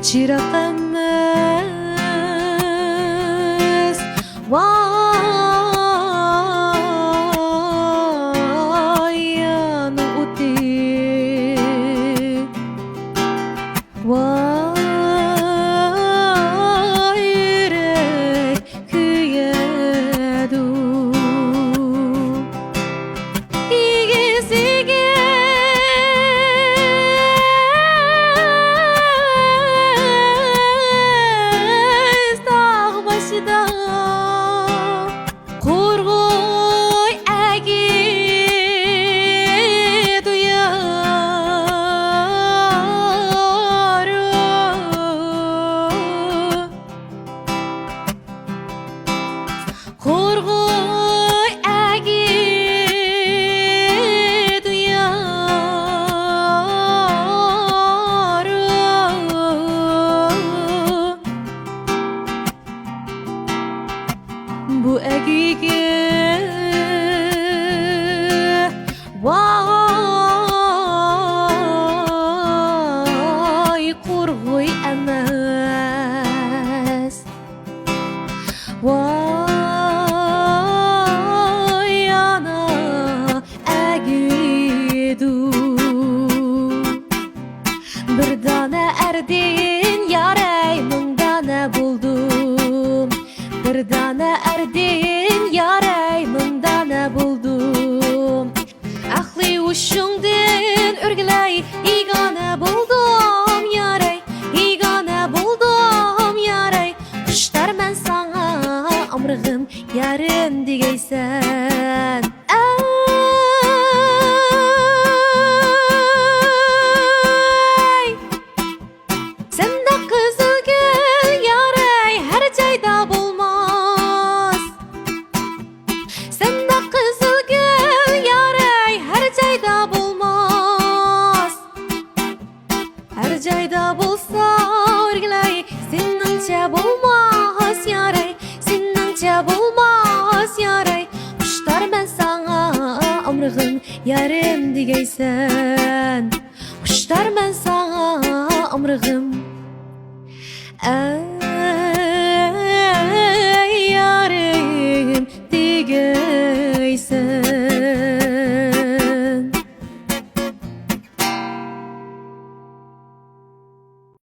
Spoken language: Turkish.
Çırak emez vay yanı uti vay yürek küyedu bu egiye vay kurguy emez vay yana egidu bir dana erdin yaray mundana buldum bir dana erdin yaray mundana buldum ahli uşungdin örgülay igana buldum yaray igana buldum yaray kuşlar men sana amrığım yarım digeysen Cayda bulsa örgülay senince bulmaz yaray senince bulmaz yaray kuşlar ben sana amrığım yarım digeysen